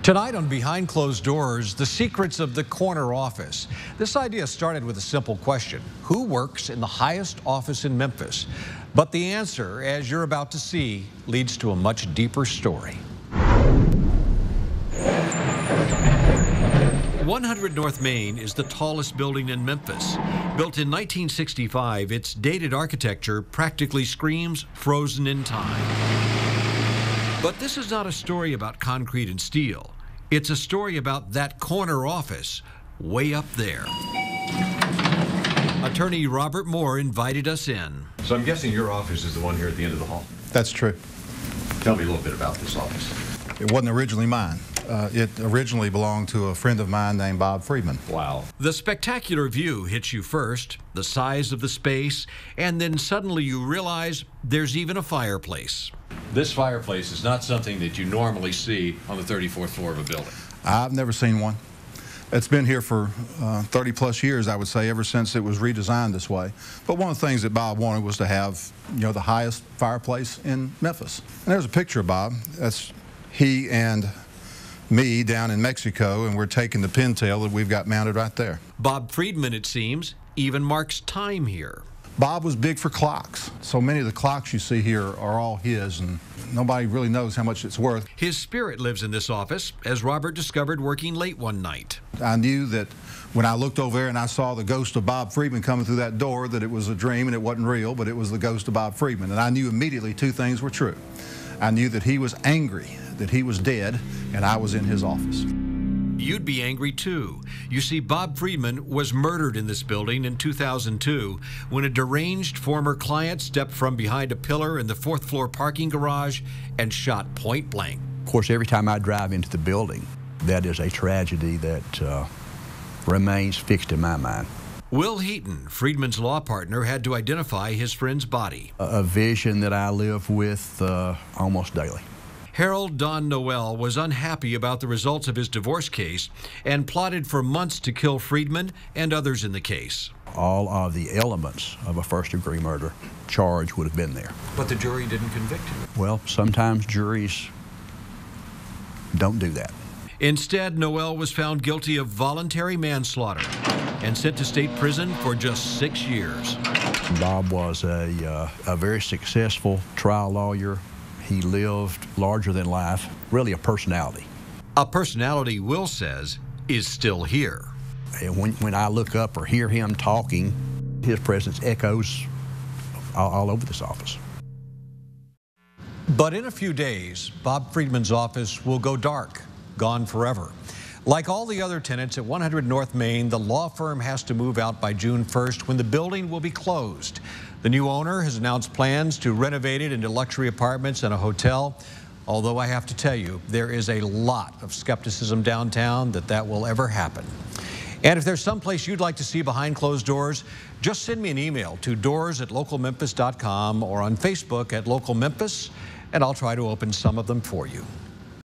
Tonight on Behind Closed Doors, the secrets of the corner office. This idea started with a simple question: who works in the highest office in Memphis? But the answer, as you're about to see, leads to a much deeper story. 100 North Main is the tallest building in Memphis. Built in 1965, its dated architecture practically screams frozen in time. But this is not a story about concrete and steel. It's a story about that corner office way up there. Attorney Robert Moore invited us in. So I'm guessing your office is the one here at the end of the hall? That's true. Tell me a little bit about this office. It wasn't originally mine. It originally belonged to a friend of mine named Bob Friedman. Wow. The spectacular view hits you first, the size of the space, and then suddenly you realize there's even a fireplace. This fireplace is not something that you normally see on the 34th floor of a building. I've never seen one. It's been here for 30 plus years, I would say, ever since it was redesigned this way. But one of the things that Bob wanted was to have, the highest fireplace in Memphis. And there's a picture of Bob. That's he and me down in Mexico, and we're taking the pintail that we've got mounted right there. Bob Friedman, it seems, even marks time here. Bob was big for clocks. So many of the clocks you see here are all his, and nobody really knows how much it's worth. His spirit lives in this office, as Robert discovered working late one night. I knew that when I looked over there and I saw the ghost of Bob Friedman coming through that door, that it was a dream and it wasn't real, but it was the ghost of Bob Friedman. And I knew immediately two things were true. I knew that he was angry, that he was dead, and I was in his office. You'd be angry too. You see, Bob Friedman was murdered in this building in 2002 when a deranged former client stepped from behind a pillar in the 4th floor parking garage and shot point blank. Of course, every time I drive into the building, that is a tragedy that remains fixed in my mind. Will Heaton, Friedman's law partner, had to identify his friend's body. A vision that I live with almost daily. Harold Don Noel was unhappy about the results of his divorce case and plotted for months to kill Friedman and others in the case. All of the elements of a first-degree murder charge would have been there. But the jury didn't convict him. Well, sometimes juries don't do that. Instead, Noel was found guilty of voluntary manslaughter and sent to state prison for just 6 years. Bob was a very successful trial lawyer. He lived larger than life, really a personality. A personality, Will says, is still here. And when I look up or hear him talking, his presence echoes all over this office. But in a few days, Bob Friedman's office will go dark, gone forever. Like all the other tenants at 100 North Main, the law firm has to move out by June 1st when the building will be closed. The new owner has announced plans to renovate it into luxury apartments and a hotel. Although I have to tell you, there is a lot of skepticism downtown that will ever happen. And if there's someplace you'd like to see behind closed doors, just send me an email to doors@localmemphis.com or on Facebook at Local Memphis, and I'll try to open some of them for you.